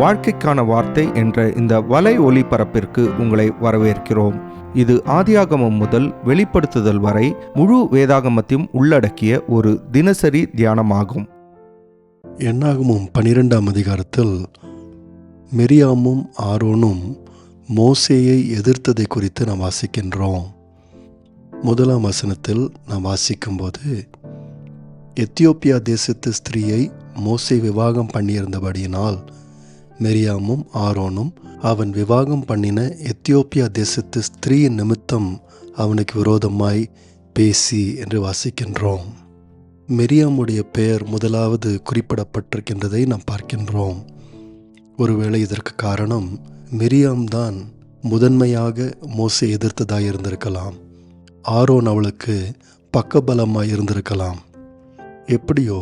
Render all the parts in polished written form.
வாழ்க்கைக்கான வார்த்தை என்ற இந்த வலை ஒளிபரப்பிற்கு உங்களை வரவேற்கிறோம். இது ஆதியாகமம் முதல் வெளிப்படுத்துதல் வரை முழு வேதாகமத்தையும் உள்ளடக்கிய ஒரு தினசரி தியானமாகும். என்னாகமம் 12ஆம் அதிகாரத்தில் மிரியாமும் ஆரோனும் மோசேயை எதிர்த்ததை குறித்து நாம் வாசிக்கின்றோம். 1ஆம் வசனத்தில் நாம் வாசிக்கும்போது, எத்தியோப்பியா தேசத்து ஸ்திரீயை மோசே விவாகம் பண்ணியிருந்தபடியினால் மிரியாமும் ஆரோனும் அவன் விவாகம் பண்ணின எத்தியோப்பியா தேசத்து ஸ்திரீயின் நிமித்தம் அவனுக்கு விரோதமாய் பேசி என்று வாசிக்கின்றோம். மிரியாமுடைய பெயர் முதலாவது குறிப்பிடப்பட்டிருக்கின்றதை நாம் பார்க்கின்றோம். ஒருவேளை இதற்கு காரணம் மிரியாம் தான் முதன்மையாக மோசே எதிர்த்ததாக இருந்திருக்கலாம். ஆரோன் அவளுக்கு பக்கபலமாய் இருந்திருக்கலாம். எப்படியோ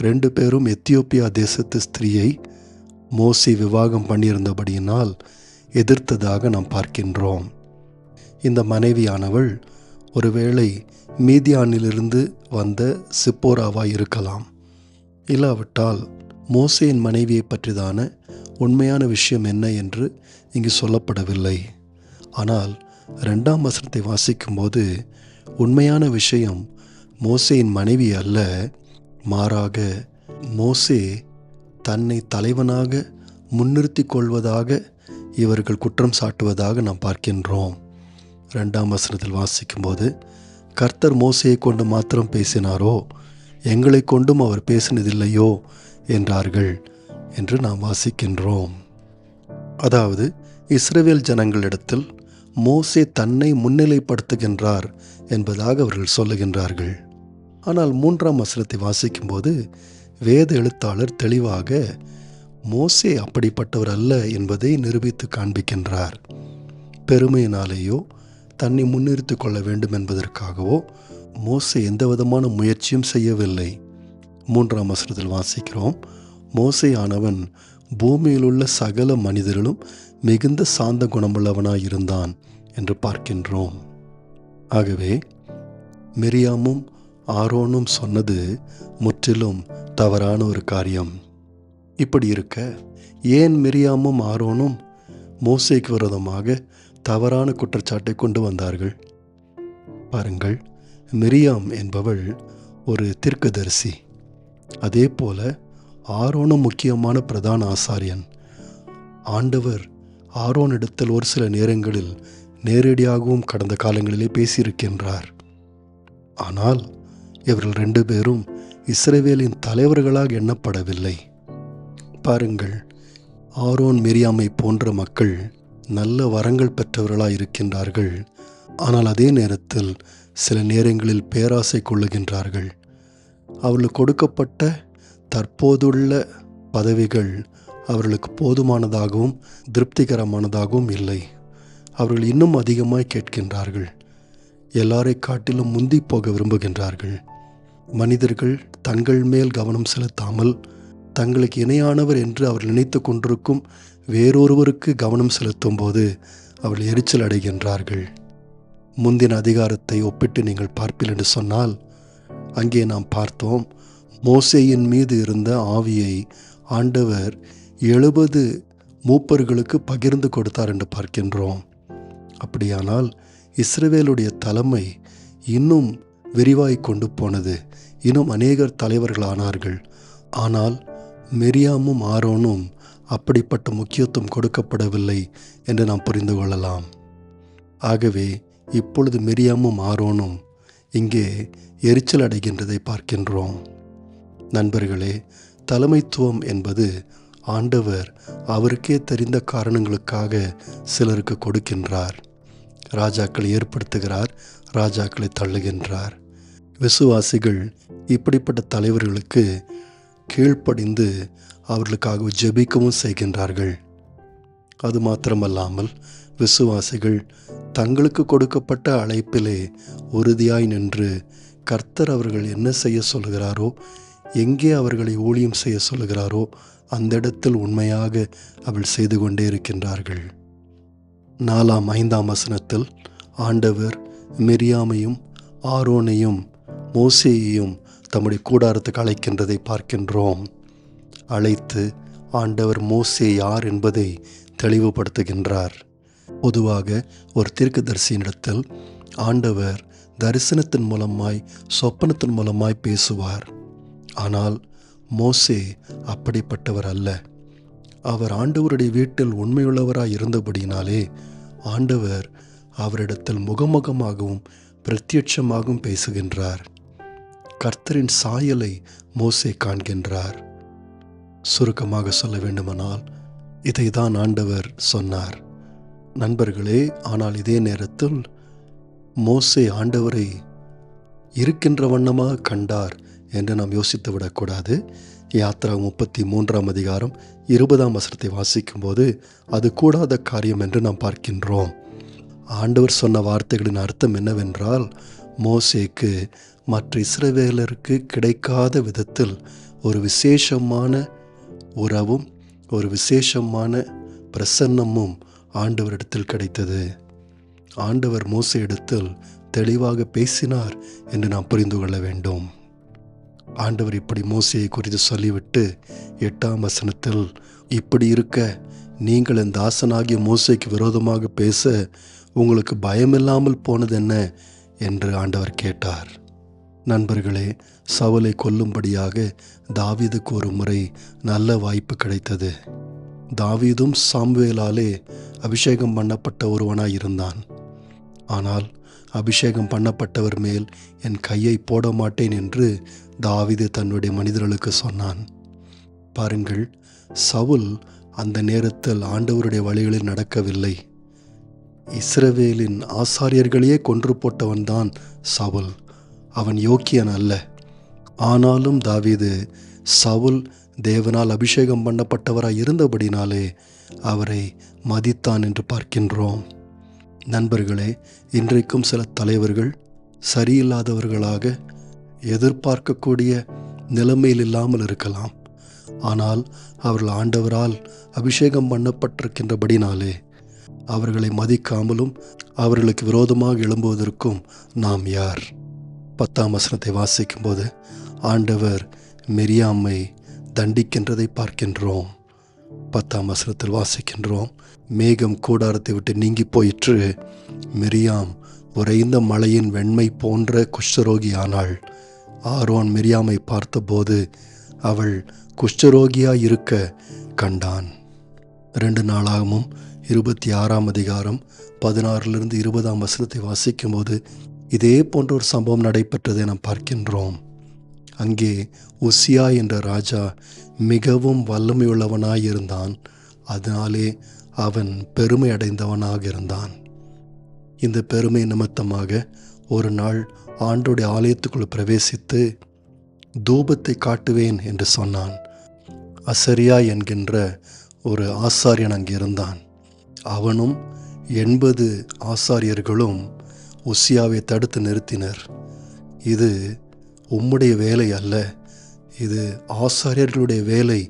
2 பேரும் எத்தியோப்பியா தேசத்து ஸ்திரீயை மோசே விவாகம் பண்ணியிருந்தபடியினால் எதிர்த்ததாக நாம் பார்க்கின்றோம். இந்த மனைவியானவள் ஒருவேளை மீதியானிலிருந்து வந்த சிப்போராவாய் இருக்கலாம். இல்லாவிட்டால் மோசேயின் மனைவியை பற்றிதான உண்மையான விஷயம் என்ன என்று இங்கு சொல்லப்படவில்லை. ஆனால் 2ஆம் வசனத்தை வாசிக்கும்போது உண்மையான விஷயம் மோசேயின் மனைவி அல்ல, மாறாக மோசே தன்னை தலைவனாக முன்னிறுத்தி கொள்வதாக இவர்கள் குற்றம் சாட்டுவதாக நாம் பார்க்கின்றோம். 2ஆம் வசனத்தில் வாசிக்கும்போது, கர்த்தர் மோசையை கொண்டு மாத்திரம் பேசினாரோ, எங்களை கொண்டும் அவர் பேசினதில்லையோ என்றார்கள் என்று நாம் வாசிக்கின்றோம். அதாவது இஸ்ரவேல் ஜனங்களிடத்தில் மோசே தன்னை முன்னிலைப்படுத்துகின்றார் என்பதாக அவர்கள் சொல்லுகின்றார்கள். ஆனால் 3ஆம் வசனத்தை வாசிக்கும்போது வேத எழுத்தாளர் தெளிவாக மோசே அப்படிப்பட்டவர் அல்ல என்பதை நிரூபித்து காண்பிக்கின்றார். பெருமையினாலேயோ தன்னை முன்னிறுத்தி கொள்ள வேண்டும் என்பதற்காகவோ மோசே எந்த விதமான முயற்சியும் செய்யவில்லை. 3ஆம் வசனத்தில் வாசிக்கிறோம், மோசே ஆனவன் பூமியிலுள்ள சகல மனிதர்களும் மிகுந்த சாந்த குணமுள்ளவனாய் இருந்தான் என்று பார்க்கின்றோம். ஆகவே மிரியாமும் ஆரோனும் சொன்னது முற்றிலும் தவறான ஒரு காரியம். இப்படி இருக்க ஏன் மிரியாமும் ஆரோனும் மோசேக்கு விரோதமாக தவறான குற்றச்சாட்டை கொண்டு வந்தார்கள்? பாருங்கள், மிரியாம் என்பவள் ஒரு தீர்க்கதரிசி. அதே போல ஆரோனும் முக்கியமான பிரதான ஆசாரியன். ஆண்டவர் ஆரோனிடத்தில் ஒரு சில நேரங்களில் நேரடியாகவும் கடந்த காலங்களிலே பேசியிருக்கின்றார். ஆனால் இவர்கள் 2 பேரும் இஸ்ரவேலின் தலைவர்களாக எண்ணப்படவில்லை. பாருங்கள், ஆரோன் மிரியாமை போன்ற மக்கள் நல்ல வரங்கள் பெற்றவர்களாக இருக்கின்றார்கள். ஆனால் அதே நேரத்தில் சில நேரங்களில் பேராசை கொள்ளுகின்றார்கள். அவர்களுக்கு கொடுக்கப்பட்ட தற்போதுள்ள பதவிகள் அவர்களுக்கு போதுமானதாகவும் திருப்திகரமானதாகவும் இல்லை. அவர்கள் இன்னும் அதிகமாய் கேட்கின்றார்கள். எல்லாரை காட்டிலும் முந்தி போக விரும்புகின்றார்கள். மனிதர்கள் தங்கள் மேல் கவனம் செலுத்தாமல் தங்களுக்கு இணையானவர் என்று அவர்கள் நினைத்து கொண்டிருக்கும் வேறொருவருக்கு கவனம் செலுத்தும் போது அவர்கள் எரிச்சல் அடைகின்றார்கள். முந்தின அதிகாரத்தை ஒப்பிட்டு நீங்கள் பார்ப்பீர்கள் என்று சொன்னால், அங்கே நாம் பார்த்தோம், மோசேயின் மீது இருந்த ஆவியை ஆண்டவர் 70 மூப்பர்களுக்கு பகிர்ந்து கொடுத்தார் என்று பார்க்கின்றோம். அப்படியானால் இஸ்ரவேலுடைய தலைமை இன்னும் விரிவாய் கொண்டு போனது. இன்னும் அநேகர் தலைவர்களானார்கள். ஆனால் மிரியாமும் ஆரோனும் அப்படிப்பட்ட முக்கியத்துவம் கொடுக்கப்படவில்லை என்று நாம் புரிந்து கொள்ளலாம். ஆகவே இப்பொழுது மிரியாமும் ஆரோனும் இங்கே எரிச்சல் அடைகின்றதை பார்க்கின்றோம். நண்பர்களே, தலைமைத்துவம் என்பது ஆண்டவர் அவருக்கே தெரிந்த காரணங்களுக்காக சிலருக்கு கொடுக்கின்றார். ராஜாக்களை ஏற்படுத்துகிறார், ராஜாக்களை தள்ளுகின்றார். விசுவாசிகள் இப்படிப்பட்ட தலைவர்களுக்கு கீழ்ப்படிந்து அவர்களுக்காக ஜெபிக்கவும் செய்கின்றார்கள். அது மாத்திரமல்லாமல் விசுவாசிகள் தங்களுக்கு கொடுக்கப்பட்ட அழைப்பிலே உறுதியாய் நின்று கர்த்தர் அவர்கள் என்ன செய்ய சொல்கிறாரோ, எங்கே அவர்களை ஊழியம் செய்ய சொல்கிறாரோ அந்த இடத்தில் உண்மையாக அவள் செய்து கொண்டே இருக்கின்றார்கள். 4ஆம் 5ஆம் வசனத்தில் ஆண்டவர் மிரியாமையும் ஆரோனையும் மோசேயையும் தம்முடைய கூடாரத்துக்கு அழைக்கின்றதை பார்க்கின்றோம். அழைத்து ஆண்டவர் மோசே யார் என்பதை தெளிவுபடுத்துகின்றார். பொதுவாக ஒரு தீர்க்கதரிசியினிடத்தில் ஆண்டவர் தரிசனத்தின் மூலமாய் சொப்பனத்தின் மூலமாய் பேசுவார். ஆனால் மோசே அப்படிப்பட்டவர் அல்ல. அவர் ஆண்டவருடைய வீட்டில் உண்மையுள்ளவராய் இருந்தபடினாலே ஆண்டவர் அவரிடத்தில் முகமுகமாகவும் பிரத்யட்சமாகவும் பேசுகின்றார். கர்த்தரின் சாயலை மோசே காண்கின்றார். சுருக்கமாக சொல்ல வேண்டுமானால் இதைதான் ஆண்டவர் சொன்னார். நண்பர்களே, ஆனால் இதே நேரத்தில் மோசே ஆண்டவரை இருக்கின்ற வண்ணமாக கண்டார் என்று நாம் யோசித்து விடக்கூடாது. யாத்ரா 33 அதிகாரம் 20 வாசிக்கும்போது அது கூடாத காரியம் என்று நாம் பார்க்கின்றோம். ஆண்டவர் சொன்ன வார்த்தைகளின் அர்த்தம் என்னவென்றால், மோசேக்கு மற்ற இஸ்ரவேலருக்கு கிடைக்காத விதத்தில் ஒரு விசேஷமான உறவும் ஒரு விசேஷமான பிரசன்னமும் ஆண்டவரிடத்தில் கிடைத்தது. ஆண்டவர் மோசே இடத்தில் தெளிவாக பேசினார் என்று நாம் புரிந்து கொள்ள வேண்டும். ஆண்டவர் இப்படி மோசேயை குறித்து சொல்லிவிட்டு 8 இப்படி இருக்க நீங்கள் என் தாசனாகிய மோசேக்கு விரோதமாக பேச உங்களுக்கு பயமில்லாமல் போனது என்ன என்று ஆண்டவர் கேட்டார். நண்பர்களே, சவுலை கொல்லும்படியாக தாவீதுக்கு ஒரு முறை நல்ல வாய்ப்பு கிடைத்தது. தாவீதும் சாமுவேலாலே அபிஷேகம் பண்ணப்பட்ட ஒருவனாய் இருந்தான். ஆனால் அபிஷேகம் பண்ணப்பட்டவர் மேல் என் கையை போட மாட்டேன் என்று தாவீது தன்னுடைய மனிதர்களுக்கு சொன்னான். பாருங்கள், சவுல் அந்த நேரத்தில் ஆண்டவருடைய வழிகளில் நடக்கவில்லை. இஸ்ரவேலின் ஆசாரியர்களையே கொன்று போட்டவன்தான் சவுல். அவன் யோக்கியன் அல்ல. ஆனாலும் தாவீது சவுல் தேவனால் அபிஷேகம் பண்ணப்பட்டவராய் இருந்தபடினாலே அவரை மதித்தான் என்று பார்க்கின்றோம். நண்பர்களே, இன்றைக்கும் சில தலைவர்கள் சரியில்லாதவர்களாக எதிர்பார்க்கக்கூடிய நிலைமையில் இல்லாமல் இருக்கலாம். ஆனால் அவர்கள் ஆண்டவரால் அபிஷேகம் பண்ணப்பட்டிருக்கின்றபடினாலே அவர்களை மதிக்காமலும் அவர்களுக்கு விரோதமாக எழும்புவதற்கும் நாம் யார்? 10 வாசிக்கும்போது ஆண்டவர் மிரியாமை தண்டிக்கின்றதை பார்க்கின்றோம். 10 வாசிக்கின்றோம், மேகம் கூடாரத்தை விட்டு நீங்கி போயிற்று, மிரியாம் உறைந்த மலையின் வெண்மை போன்ற குஷ்டரோகியானாள். ஆரோன் மிரியாமை பார்த்தபோது அவள் குஷ்டரோகியாய் இருக்க கண்டான். 2 நாளாகமும் 26 அதிகாரம் 16 வாசிக்கும்போது இதே போன்ற ஒரு சம்பவம் நடைபெற்றதை நாம் பார்க்கின்றோம். அங்கே உசியா என்ற ராஜா மிகவும் வல்லமையுள்ளவனாய் இருந்தான். அதனாலே அவன் பெருமை அடைந்தவனாக இருந்தான். இந்த பெருமை நிமித்தமாக ஒரு நாள் ஆண்டோடைய ஆலயத்துக்குள் பிரவேசித்து தூபத்தை காட்டுவேன் என்று சொன்னான். அசரியா என்கின்ற ஒரு ஆசாரியன் அங்கே இருந்தான். அவனும் 80 ஆசாரியர்களும் உசியாவை தடுத்து நிறுத்தினர். இது உம்முடைய வேலை அல்ல, இது ஆசாரியர்களுடைய வேலை,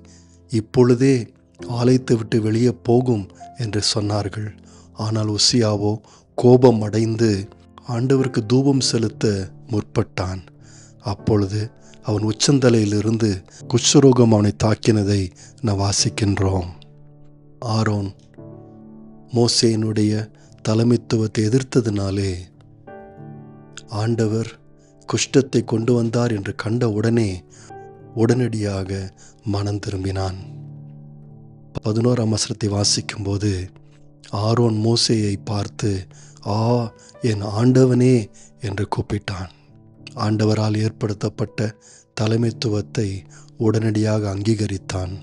இப்பொழுதே ஆலயத்தை விட்டு வெளியே போகும் என்று சொன்னார்கள். ஆனால் உசியாவோ கோபம் அடைந்து ஆண்டவருக்கு தூபம் செலுத்த முற்பட்டான். அப்பொழுது அவன் உச்சந்தலையிலிருந்து குஷ்டரோகம் அவனை தாக்கினதை நாம் வாசிக்கின்றோம். ஆரோன் மோசேயினுடைய தலைமைத்துவத்தை எதிர்த்ததினாலே ஆண்டவர் குஷ்டத்தை கொண்டு வந்தார் என்று கண்ட உடனடியாக மனம் திரும்பினான். 11 வாசிக்கும்போது ஆரோன் மோசேயை பார்த்து, ஆ என் ஆண்டவனே என்று கூப்பிட்டான். ஆண்டவரால் ஏற்படுத்தப்பட்ட தலைமைத்துவத்தை உடனடியாக அங்கீகரித்தான்.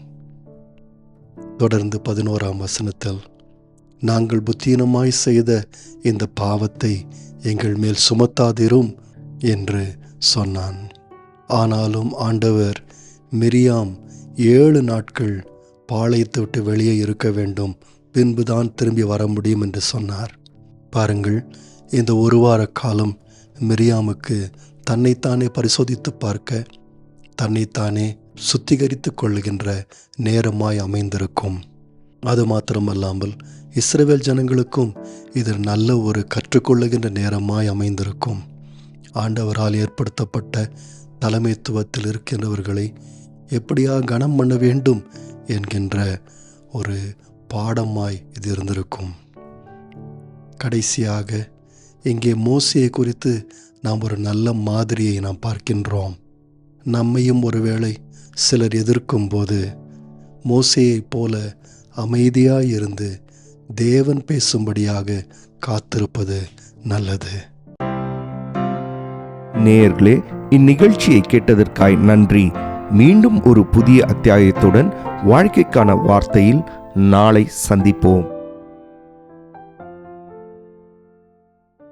தொடர்ந்து 11 நாங்கள் புத்தீனமாய் செய்த இந்த பாவத்தை எங்கள் மேல் சுமத்தாதிரும் என்று சொன்னான். ஆனாலும் ஆண்டவர் மிரியாம் 7 நாட்கள் பாளையத்தை விட்டு வெளியே இருக்க வேண்டும், பின்புதான் திரும்பி வர முடியும் என்று சொன்னார். பாருங்கள், இந்த 1 வார காலம் மிரியாமுக்கு தன்னைத்தானே பரிசோதித்து பார்க்க, தன்னைத்தானே சுத்திகரித்து கொள்ளுகின்ற நேரமாய் அமைந்திருக்கும். அது மாத்திரமல்லாமல் இஸ்ரவேல் ஜனங்களுக்கும் இது நல்ல ஒரு கற்றுக்கொள்ளுகின்ற நேரமாய் அமைந்திருக்கும். ஆண்டவரால் ஏற்படுத்தப்பட்ட தலைமைத்துவத்தில் இருக்கின்றவர்களை எப்படியா கனம் பண்ண வேண்டும் என்கின்ற ஒரு பாடமாய் இது இருந்திருக்கும். கடைசியாக இங்கே மோசேயை குறித்து நாம் ஒரு நல்ல மாதிரியை நாம் பார்க்கின்றோம். நம்மையும் ஒருவேளை சிலர் எதிர்க்கும் போது மோசேயைப் போல அமைதியாயிருந்து தேவன் பேசும்படியாக காத்திருப்பது நல்லது. நேயர்களே, இந்நிகழ்ச்சியை கேட்டதற்காய் நன்றி. மீண்டும் ஒரு புதிய அத்தியாயத்துடன் வாழ்க்கைக்கான வார்த்தையில் நாளை சந்திப்போம்.